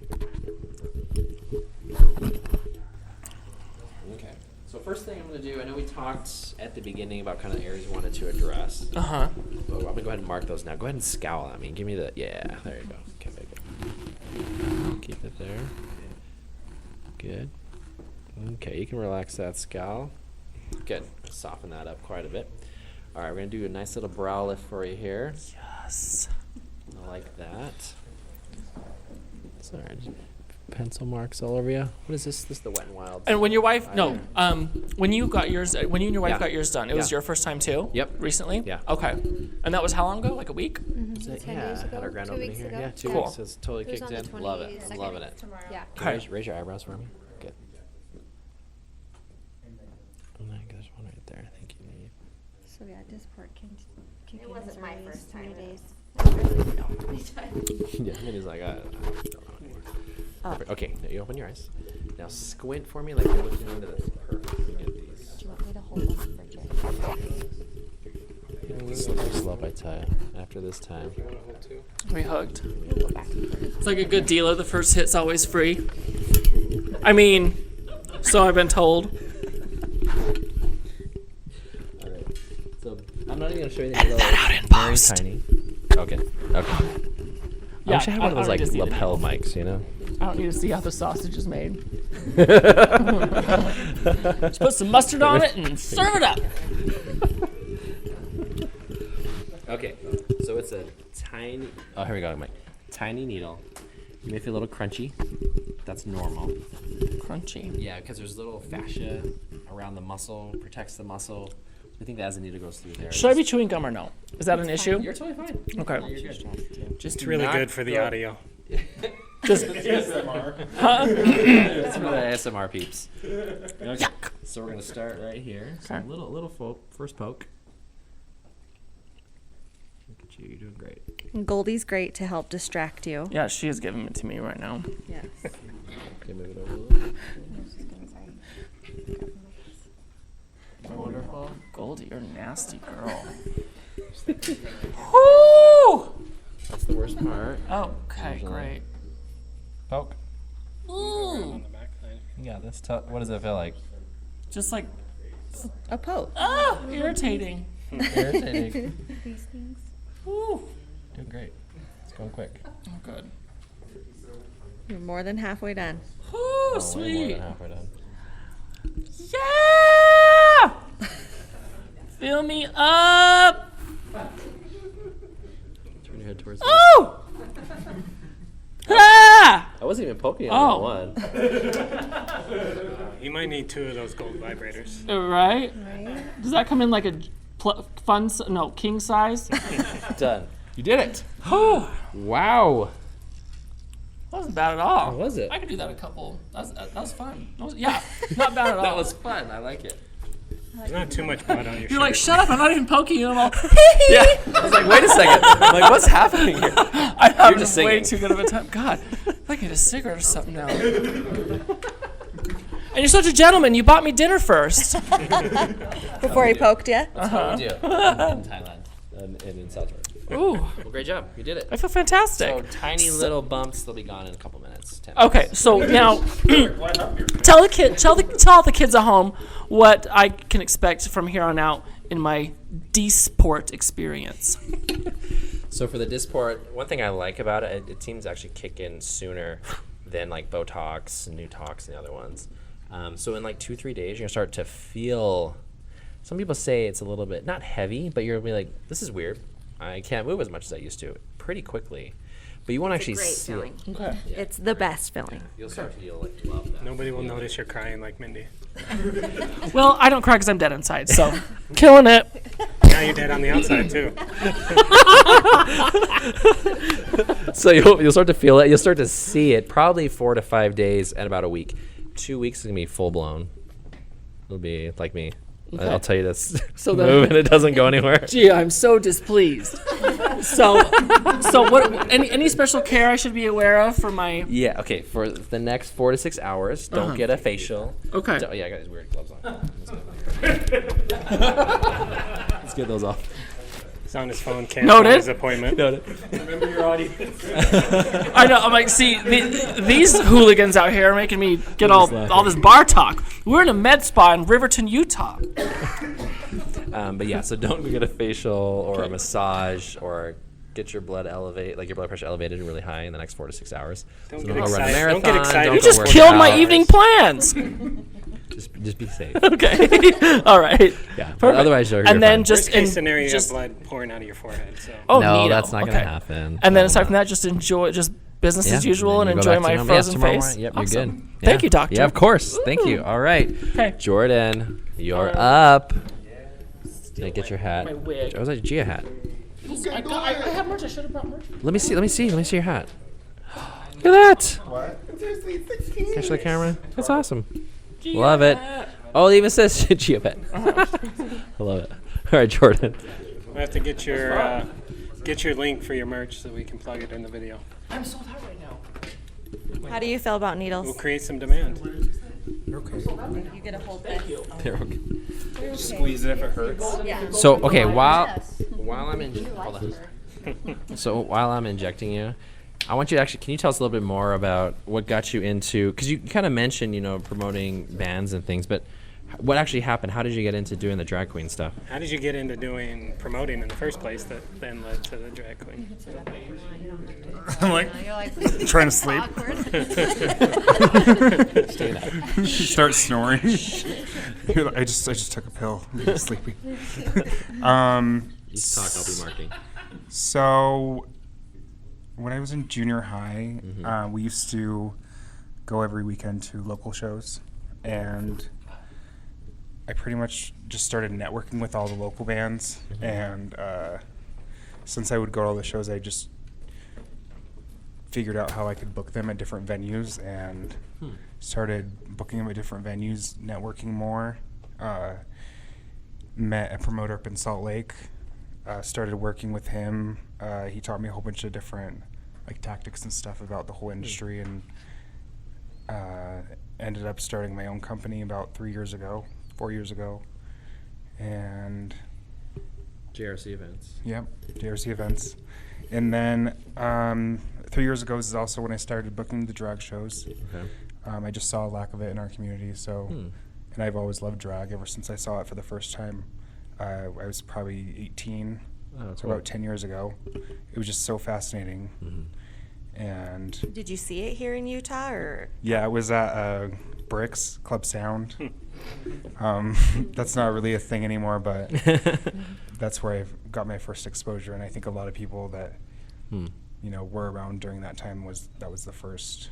Okay. So first thing I'm going to do, I know we talked at the beginning about kind of areas we wanted to address. Uh-huh. But I'm going to go ahead and mark those now. Go ahead and scowl at me. Give me the, yeah, there you go. Okay, very good. Keep it there. Good. Okay, you can relax that scowl. Good. Soften that up quite a bit. All right, we're going to do a nice little brow lift for you here. Yes. I like that. Sorry, pencil marks all over you. What is this? This is the Wet n Wild. And when your wife, when you got yours, when you and your wife Yeah. got yours done, it was Yeah. your first time too? Yep. Recently? Yeah. Okay. And that was how long ago? Like a week? Is it? 10 Yeah, days had our ago, grand 2 opening weeks here. ago. Yeah, 2 Cool. weeks. It's totally It was kicked on the in. Love it. 22nd. Loving it. Yeah. Can you raise your eyebrows for me? Good. Oh my gosh, one right there. Thank you. Nate. So yeah, Dysport can kick It in wasn't as my early as first 20 time. days. Yeah, Minnie's like, I don't know anymore. Perfect. Okay, now you open your eyes. Now squint for me like you're looking into this. Perfect. Let me get these. Do you want me to hold them for Jay? Slippery slope, I tell you. After this time. We hugged. It's like a good dealer. The first hit's always free. I mean, so I've been told. All right. So I'm not even gonna show you the out in very post. tiny. Okay. Okay. I wish I had one of those like lapel mics, you know. I don't need to see how the sausage is made. Just put some mustard on it and serve it up. Okay. So it's a tiny. Oh, here we go, Mike. Tiny needle. You may feel a little crunchy. That's normal. Crunchy. Yeah, because there's little fascia around the muscle, protects the muscle. I think that as the needle goes through there. Should I be chewing gum or no? Is that an issue? You're totally fine. Okay. You're good. Just It's really good for the audio. Just It's for the ASMR peeps. Okay. So we're gonna start right here. So Okay. little first poke. Look at you, you're doing great. Goldie's great to help distract you. yeah, she is giving it to me right now. Yes. Okay, move it over a little. Wonderful. Goldie, you're a nasty girl. Woo! That's the worst part. Okay, Usually. great. Poke. Ooh. On the backside. Yeah, that's tough. What does it feel like? Just like, A poke. irritating. Irritating. These things. Ooh. Doing great. It's going quick. Oh, good. You're more than halfway done. Ooh, Way more sweet. than halfway done. Yeah! Fill me up. Turn your head towards me. Ooh! Ah! I wasn't even poking you Oh. on that one. You might need 2 of those gold vibrators. Right? Right? Does that come in like a king size? Done. You did it. That Wow. wasn't bad at all. How was it? I could do that a couple. That was fun. Yeah, not bad at all. That was fun. I like it. There's not too much blood on your shirt. You're like, shut up! I'm not even poking you. I'm all. Yeah. I was like, wait a second. I'm like, what's happening here? I'm having just way singing. too good of a time. God, I can get a cigarette or something now. And you're such a gentleman. You bought me dinner first. Before he poked you. That's what we do in Thailand and in South Georgia. Ooh, Well, great job. You did it. I feel fantastic. So tiny little bumps. They'll be gone in a couple minutes. 10 Okay, minutes. so now tell all the kids at home what I can expect from here on out in my Dysport experience. So for the Dysport, one thing I like about it, it seems to actually kick in sooner than like Botox and Nutox and the other ones. So in like 2-3 days, you're gonna start to feel. Some people say it's a little bit not heavy, but you're gonna be like, this is weird. I can't move as much as I used to. Pretty quickly, but you won't actually great see feeling. it. Okay. It's the best feeling. You'll start to like love that. Nobody will notice you're crying like Mindee. Well, I don't cry because I'm dead inside, so killing it. Now you're dead on the outside, too. So you'll start to feel it. You'll start to see it probably 4 to 5 days and about a week. 2 weeks is gonna be full blown. It'll be like me. I'll tell you this. So Move and it doesn't go anywhere. Gee, I'm so displeased. So what? Any special care I should be aware of for my? Yeah. Okay. For the next 4 to 6 hours, don't get a facial. Okay. Yeah, I got these weird gloves on. Let's get those off. He's on his phone, canceling Noted. his appointment. Remember your audience. I know. I'm like, see, these hooligans out here are making me get all this bar talk. We're in a med spa in Riverton, Utah. But yeah, so don't get a facial or a massage or get your blood pressure elevated really high in the next 4 to 6 hours. Don't So get go run a excited. marathon. Don't get excited. Don't You go just work killed my out. evening plans. Just Just be safe. Okay. All right. Yeah. But Perfect. otherwise, you're And then fine. just Worst case in scenario, you just have blood pouring out of your forehead. So. oh no, neato. that's not Okay. gonna happen. And then No, aside no. from that, just enjoy just business Yeah, as usual and then you go enjoy back to my normal. Yes, frozen tomorrow face. morning. Yep, Awesome. you're good. Thank Yeah. you, doctor. Yeah, of course. Thank you. Woo. All right. Okay. Jordan, you're up. Can I get your hat? My wig. Oh, was that a Gia hat? I have merch. I should have brought merch. Let me see your hat. Look at that. What? Catch the camera. That's awesome. Love it. Oh, it even says Gia Pet. I love it. All right, Jordan. I have to get your link for your merch so we can plug it in the video. I'm sold out right now. How do you feel about We'll needles? create some demand. You get a hold Thank you. They're okay. Squeeze it if it hurts. So okay, while I'm while I'm injecting you, I want you to actually. Can you tell us a little bit more about what got you into? Because you kind of mentioned, promoting bands and things, but what actually happened? How did you get into doing the drag queen stuff? How did you get into doing promoting in the first place that then led to the drag queen? I'm like trying to sleep. Start snoring. You're like, I just took a pill. I'm sleepy. You talk. I'll be marking. So when I was in junior high, we used to go every weekend to local shows, and I pretty much just started networking with all the local bands. And since I would go to all the shows, I just figured out how I could book them at different venues and started booking them at different venues, networking more. Met a promoter up in Salt Lake, started working with him. He taught me a whole bunch of different tactics and stuff about the whole industry, and ended up starting my own company about 4 years ago. And JRC events. yep, JRC events. And then 3 years ago is also when I started booking the drag shows. Okay. I just saw a lack of it in our community, so and I've always loved drag ever since I saw it for the first time. I was probably 18, Oh, so cool. about 10 years ago. It was just so fascinating. And Did you see it here in Utah or? yeah, it was at Bricks Club Sound. That's not really a thing anymore, but that's where I got my first exposure. And I think a lot of people that were around during that time that was the first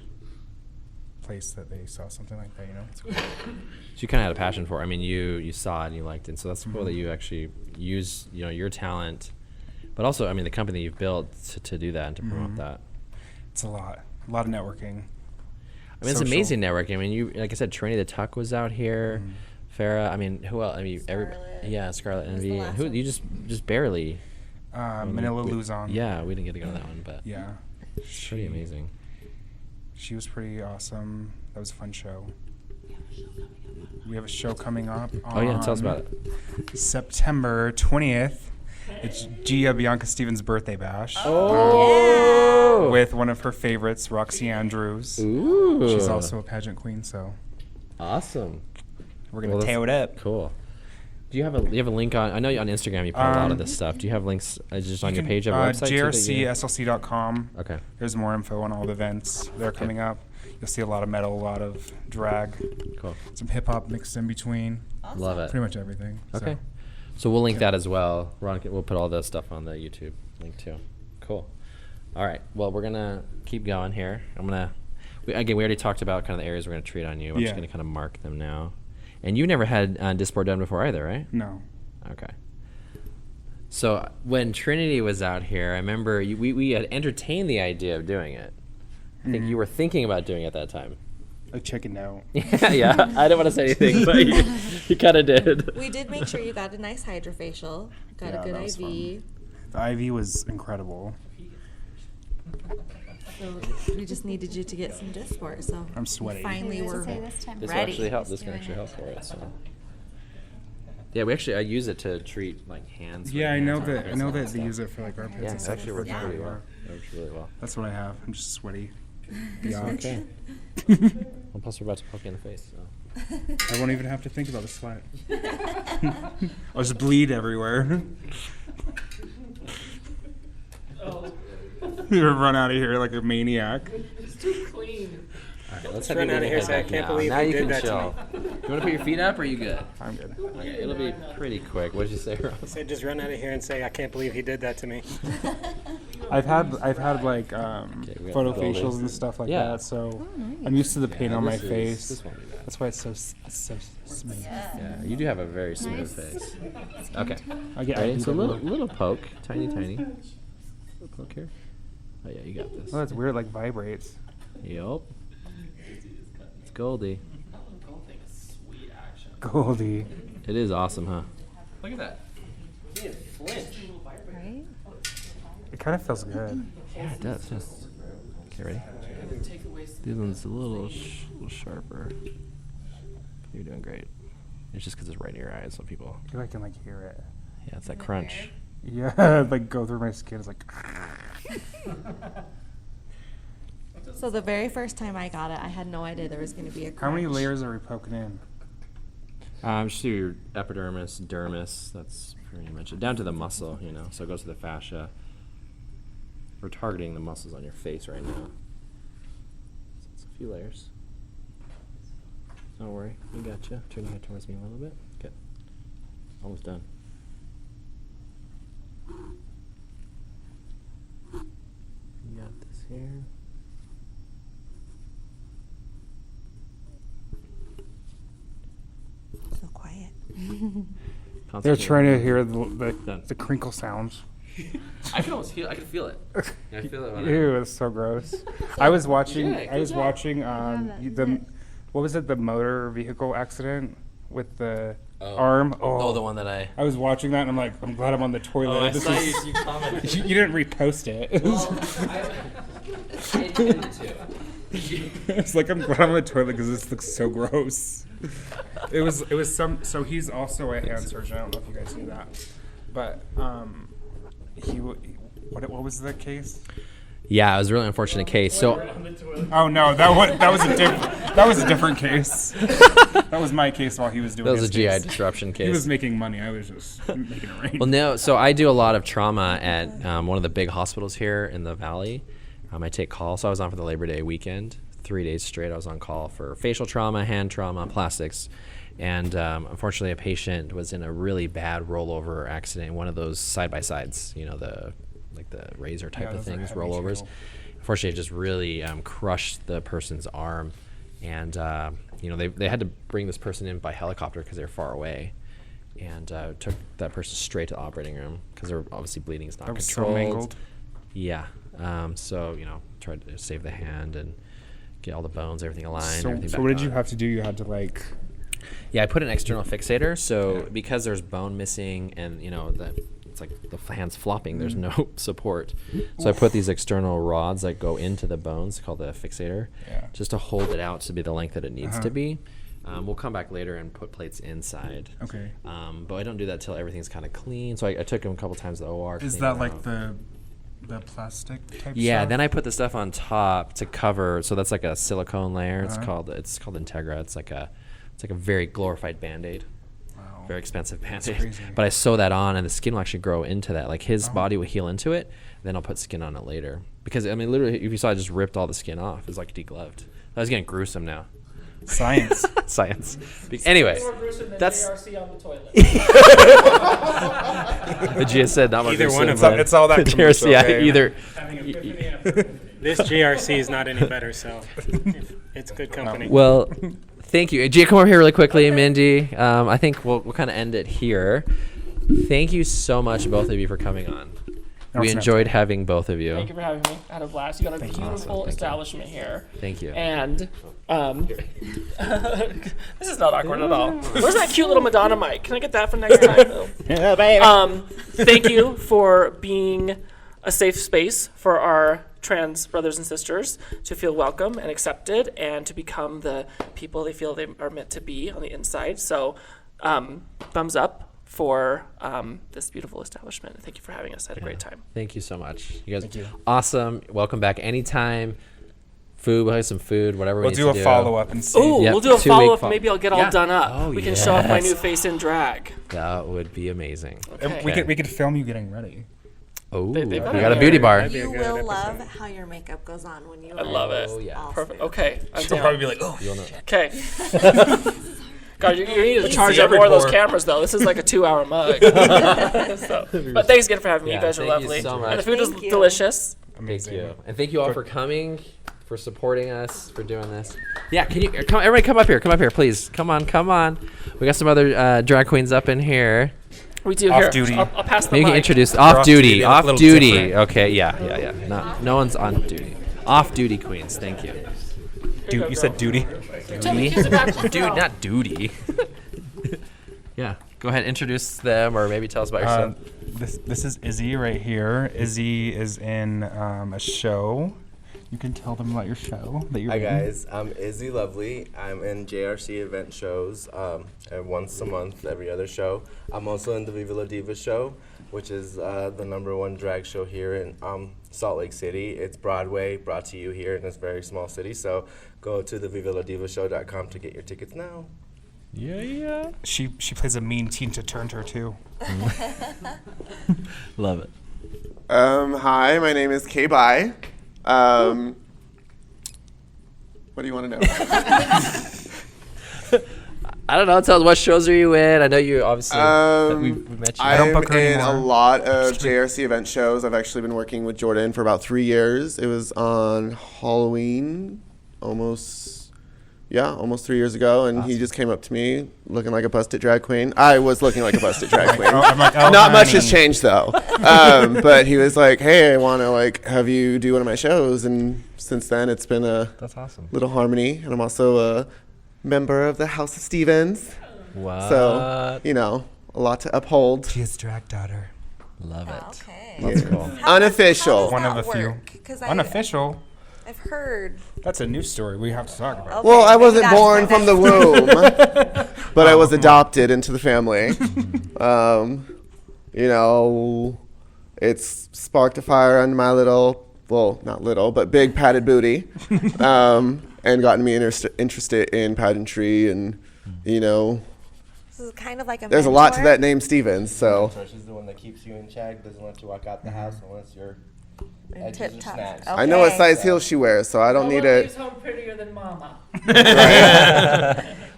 place that they saw something like that. So you kind of had a passion for it. I mean, you saw it and you liked it. So that's cool that you actually use your talent, but also I mean the company you've built to do that and to promote that. It's a lot of networking. I mean, it's amazing networking. I mean, you like I said, Trinity the Tuck was out here. Farrah. I mean, who else? I mean, Scarlet Envy. the last Who one? you just barely. Manila Luzon. Yeah, we didn't get to go to that one, but Yeah. it's pretty amazing. She was pretty awesome. That was a fun show. We have a show coming up Oh yeah, tell us about it. September 20th. It's Gia Bianca Stevens' birthday bash. Oh. With one of her favorites, Roxy Andrews. Ooh. She's also a pageant queen, so awesome. we're gonna Well, tear it up. Cool. Do you have a link on? I know on Instagram you put a lot of this stuff. Do you have links just on your page of website? too, that you- JRCSLC.com. Okay. There's more info on all the events that are coming up. You'll see a lot of metal, a lot of drag, Cool. some hip hop mixed in between. Love it. Pretty much everything. Okay. So. So we'll link that as well. We'll put all the stuff on the YouTube link too. Cool. All right. Well, we're gonna keep going here. We already talked about kind of the areas we're gonna treat on you. I'm just Yeah. gonna kind of mark them now. And you never had Dysport done before either, right? No. Okay. So when Trinity was out here, I remember we had entertained the idea of doing it. I think you were thinking about doing it at that time. I chickened out. Yeah. I didn't want to say anything, but you kind of did. We did make sure you got a nice hydrofacial, got Yeah, a good that was IV. The IV was incredible. So we just needed you to get some Dysport. So I'm sweaty. finally we're this time. This will ready. actually help. This can actually help for it. So. Yeah, I use it to treat like hands. Yeah, I hands know on that. I know that they stuff. use it for like armpits Yeah, and it stuff. actually works really well. It works really well. That's what I have. I'm just sweaty. Yeah. Okay. Well, plus we're about to poke you in the face. So. I won't even have to think about the sweat. I'll just bleed everywhere. You run out of here like a maniac. It's too clean. All right, let's Run out of here, so I can't believe now you you did can that to chill. you want to put your feet up, or are you good? I'm good. Okay, it'll be pretty quick. What did you say, Ross? I said just run out of here and say, I can't believe he did that to me. I've had like we got photo Goldie. facials and stuff like Yeah. that, so I'm used to the paint on my This face. won't be bad. That's why it's so smooth. Yeah, you do have a very smooth face. Okay. I get Ready? I So do that little poke, tiny. Little poke here. Oh yeah, you got this. Oh, that's weird. Like vibrates. Yup. It's Goldie. Goldie. It is awesome, huh? Look at that. Right? It kind of feels good. Yeah, it does. Okay, ready? This one's a little sharper. You're doing great. It's just because it's right in your eyes, so people. I feel like I can like hear it. Yeah, it's that crunch. Yeah, like go through my skin. It's like. So the very first time I got it, I had no idea there was going to be a crunch. How many layers are we poking in? Just do your epidermis, dermis. That's pretty much it. Down to the muscle, you know. So it goes to the fascia. We're targeting the muscles on your face right now. So it's a few layers. Don't worry, we got you. Turn your head towards me a little bit. Good. Almost done. You got this here. So quiet. They're trying to hear Done. the crinkle sounds. I can almost feel. I can feel it. I feel it. When Ew, it's so gross. I was watching. Yeah, I was good job. watching that the, what was it? The motor vehicle accident with the Oh. arm. Oh, the one that I. I was watching that and I'm like, I'm glad I'm on the toilet. Oh, I This saw is- you commented. you didn't repost it. I intended to. It's like I'm glad I'm on the toilet because this looks so gross. It was some. So he's also a hand surgeon. I don't know if you guys knew that, but what was the case? Yeah, it was a really unfortunate case. So Oh no, that was a different case. That was my case while he was doing. that was a his GI case. disruption case. He was making money. I was just making it rain. Well, no. So I do a lot of trauma at one of the big hospitals here in the valley. I take calls. So I was on for the Labor Day weekend. 3 days straight, I was on call for facial trauma, hand trauma, plastics. And unfortunately, a patient was in a really bad rollover accident, one of those side-by-sides, you know, the razor type Yeah, of those are things, heavy rollovers. too. Unfortunately, it just really crushed the person's arm. And, you know, they had to bring this person in by helicopter because they were far away. And took that person straight to the operating room because they're obviously bleeding is not That was so controlled. mangled. Yeah. So, you know, tried to save the hand and get all the bones, everything aligned, So everything back what did you on. have to do? You had to like. Yeah, I put an external fixator. So because there's bone missing and, you know, it's like the hand's flopping, there's no support. So I put these external rods that go into the bones called the fixator Yeah. just to hold it out to be the length that it needs to be. We'll come back later and put plates inside. Okay. But I don't do that till everything's kind of clean. So I took him a couple times to the OR. Is cleaned that it like out. the plastic type? Yeah, stuff? then I put the stuff on top to cover. So that's like a silicone layer. It's Uh-huh. called Integra. It's like a very glorified Band-Aid. Wow. Very expensive Band-Aid. crazy. But I sew that on and the skin will actually grow into that. Like his body will heal into it, then I'll put skin on it later. Because I mean literally if you saw I just ripped all the skin off. It was like degloved. That was getting gruesome now. Science. Science. Anyway, More gruesome than that's JRC on the toilet. the Gia said not more Either gruesome one of than them. It's all that the commercial, JRC, yeah, okay? either. This GRC is not any better, so it's good company. Well, thank you. Gia, come over here really quickly, Mindee. I think we'll kind of end it here. Thank you so much, both of you, for coming on. No, We it's not. enjoyed having both of you. Thank you for having me. I had a blast. You got a beautiful Thank you. establishment here. Thank you. And this is not awkward at all. Where's that cute little Madonna mic? Can I get that for next time? Yeah, baby. Thank you for being a safe space for our trans brothers and sisters to feel welcome and accepted and to become the people they feel they are meant to be on the inside. So thumbs up for this beautiful establishment. Thank you for having us. I had a great time. Thank you so much. You guys, awesome. Welcome back anytime. Food, we'll have some food, whatever We'll we need do to a follow up and see. Ooh, Yep, we'll do a 2-week follow-up. fo- Maybe I'll get all Yeah. done up. Oh, We can show off my yes. new face in drag. That would be amazing. Okay. We could film you getting ready. Oh, we they got better a beauty be bar. That'd be a You good will episode. love how your makeup goes on when you I love it. Oh, yeah. all Perfect. smooth. Okay. I'm She'll down. probably be like, oh. You'll know. Okay. God, you need to charge See up more of those more. cameras, though. This is like a 2-hour mug. But thanks again for having me. Yeah, You guys are thank you lovely. so much. And the food is Thank you. delicious. Amazing. Thank you. And thank you all for coming, for supporting us, for doing this. Yeah, can you come? Everybody, come up here. Come up here, please. Come on. We got some other drag queens up in here. We do Off here. duty. I'll pass the Maybe you mic. can introduce off off duty, duty. they look a Off little duty. different. Okay. Yeah. No one's on duty. Off duty queens. Thank you. You said duty. Duty? Dude, not duty. Yeah. Go ahead, introduce them, or maybe tell us about yourself. This is Izzy right here. Izzy is in a show. You can tell them about your show that you're Hi in. guys, I'm Izzy Lovely. I'm in JRC event shows once a month, every other show. I'm also in the Viva La Diva show, which is the #1 drag show here in Salt Lake City. It's Broadway, brought to you here in this very small city. So go to thevivaladivashow.com to get your tickets now. Yeah. She plays a mean teen to turn her too. Love it. Hi, my name is K-Bye. What do you want to know? I don't know. Tell us, what shows are you in? I know you obviously we met you. I'm book her in a anymore. lot of JRC event shows. I've actually been working with Jordan for about 3 years. It was on Halloween, almost 3 years ago, and he just came up to me looking like a busted drag queen. I was looking like a busted drag queen. I'm like, oh, Not much has honey. changed though. But he was like, "Hey, I want to have you do one of my shows," and since then it's been a That's awesome. little harmony, and I'm also a member of the House of Stevens. Wow. So, a lot to uphold. She is drag daughter. Love it. Okay. That's Yeah. cool. Unofficial. One of a few. Because Unofficial. I've heard. That's a news story we have to talk about. Okay, Well, I maybe wasn't that's born the from the next- womb, but I was adopted into the family. It's sparked a fire on my not little, but big padded booty, and gotten me interested in pageantry, and This is kind of like a there's a lot to mentor. that name Stevens. So So she's the one that keeps you in check, doesn't let you walk out the house unless you're In edges tip are top. snatched. I know what Okay. size heels she wears, so I don't need it. home prettier than Mama.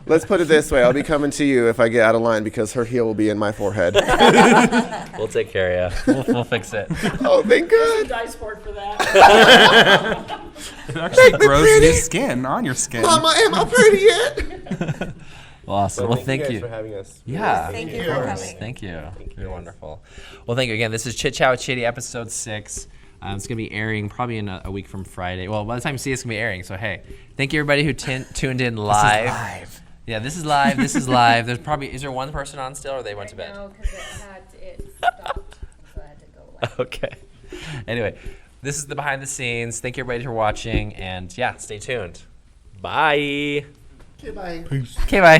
Let's put it this way: I'll be coming to you if I get out of line because her heel will be in my forehead. We'll take care of you. We'll fix it. Oh, thank God! Dysport for that. It actually grows pretty. new skin on your skin. Mama, am I pretty yet? Awesome. Well, thank guys you. for having us. Yeah. Thank you for coming. Thank you. You're wonderful. Well, thank you again. This is Chit Chat with Chiddy, episode 6. It's going to be airing probably in a week from Friday. Well, by the time you see it, it's going to be airing. So, hey, thank you, everybody who tuned in live. Yeah, this is live. This is live. Is there one person on still, or they went to bed? No, because it stopped, so I had to go live. Okay. Anyway, this is the behind the scenes. Thank you, everybody, for watching. And, yeah, stay tuned. Bye. Okay, bye. Okay, bye.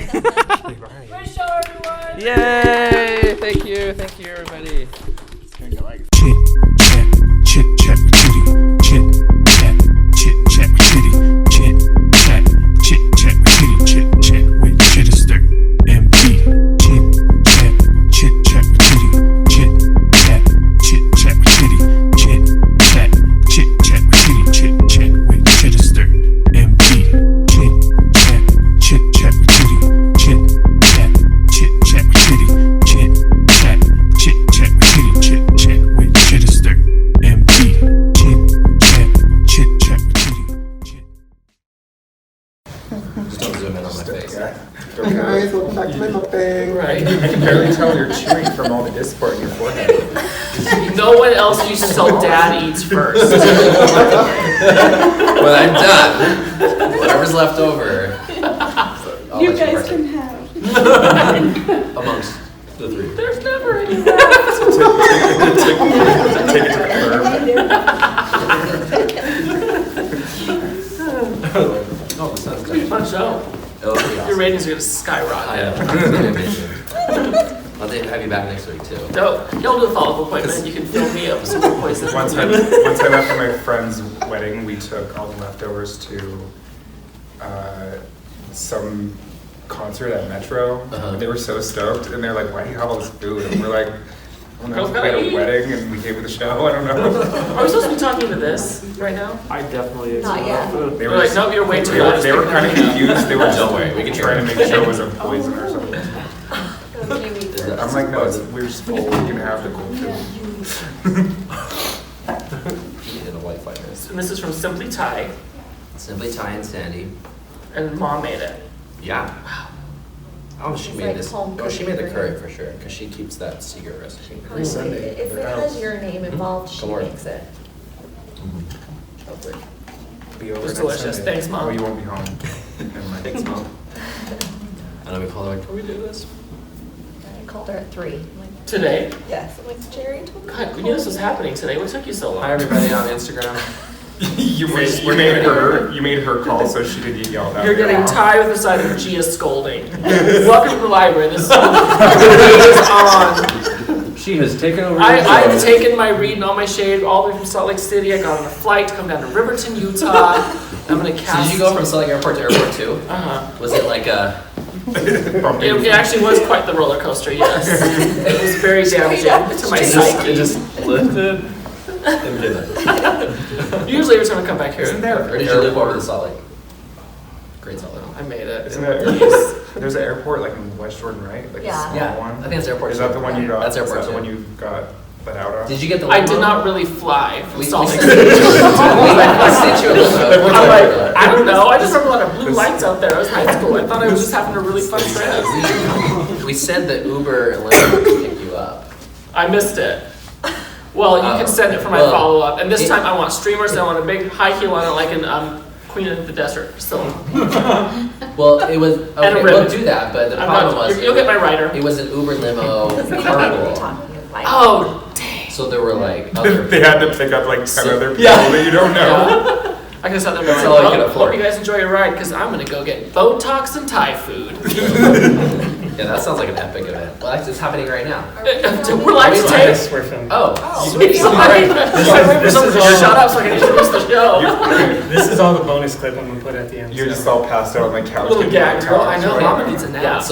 Great show, everyone. Yay. Thank you. Thank you, everybody. Chit chat with Chitty. Chit chat with Chitty. Chit chat with Chitty. Chit chat with Chidester. MD. Chit chat with Chitty. Chit chat with Chitty. Chit chat with Chitty. Chit chat with Chidester. MD. Chit chat with Chitty. Chit chat with Chitty. Chit chat with Chitty. Chit chat with Chidester. MD. Chit chat with Chitty. Chit. Don't zoom in on my face. Hey guys, welcome back to my mukbang. Right. I can barely tell you're chewing from all the Dysport in your forehead. No one else used to sell Dad Eats first. When I'm done, whatever's left over, I'll You let guys partake. can have. Amongst the three. There's never any left. Take it to the curb. Oh, the sun's Pretty done. fun show. It'll be Your awesome. ratings are gonna I skyrocket. know. It's gonna be amazing. I'll have you back next week too. Dope. Y'all do a follow-up appointment. You can fill me up some more places. Once I left for my friend's wedding, we took all the leftovers to some concert at Metro. Uh-huh. They were so stoked, and they're like, "Why do you have all this food?" And we're like, We Girls had gotta a eat. wedding and we came to the show. I don't know. Are we supposed to be talking to this right now? I definitely ate Not yet. food. They We're like, nope, you're way too young. They were kind of confused. They were just Don't worry, we can trying to make sure it was a poison or something. Okay, I'm like, no, we're just full. We can have the cold too. In a white fighters. And this is from Simply Thai, Simply Ty and Sandy. and Mom made it. Yeah. Oh, she It's made like this. home Oh, she cooking made the for curry him. for sure, because she keeps that secret recipe. Every Sunday. If it has your name involved, she Come on. makes it. Hopefully. Be over It was next delicious. Sunday. Thanks, Mom. Oh, you won't be home. Never mind. Thanks, Mom. I know we called her like, can we do this? I called her at 3. I'm like, Today? yes. I'm like, Jerry told me. God, we knew this was happening today. What took you so long? Hi, everybody on Instagram. you made her call so she could get yelled at. You're getting tied with the side of Gia scolding. Welcome to the library. This is on. She has taken over. I've taken my read and all my shade all the way from Salt Lake City. I got on a flight to come down to Riverton, Utah. I'm gonna So cast. did you go from Salt Lake Airport to airport too? Uh-huh. Was it like a? It actually was quite the roller coaster, yes. It was very damaging to my psyche. It just lifted. and did it. Usually every time I come back here, Isn't there? Or did you live over the Salt Lake? Great Salt Lake. I made it. Isn't there? There's an airport like in West Jordan, right? Like Yeah. a small Yeah, one. I think it's airport Is two. that the one you got? That's airport Is that the two. one you got let out of? Did you get the? I limo? did not really fly from We Salt Lake sent City. we sent you a limo. I'm like, I don't know. I just remember a lot of blue lights out there. I was in high school. I thought I was just having a really fun trip. Yeah, we said that Uber and Lyft would pick you up. I missed it. Well, you can send it for my Well, follow-up. And this it- time I want streamers. I want a big high heel on it like in Queen of the Desert. So Well, it was a okay. ribbon. We'll do that, but the I'm problem not, was you'll get my rider. it was an Uber limo Talking carpool. like, Oh, dang. So there were like other. They had to pick up like 10 other people Yeah. that you don't know. Yeah. I can send them That's like, all I could well, afford. hope you guys enjoy your ride because I'm going to go get Botox and Thai food. Yeah, that sounds like an epic event. Well, it's happening right now. We're live to tape. Yes, we're filming. Oh, Sweet. Sorry. I'm waiting for someone to shut up so I can introduce the show. This is all the bonus clip I'm gonna put at the end. You're so. just all passed out on my couch. Little getting gag your girl. couch. I know. Mama needs a nap. yeah. So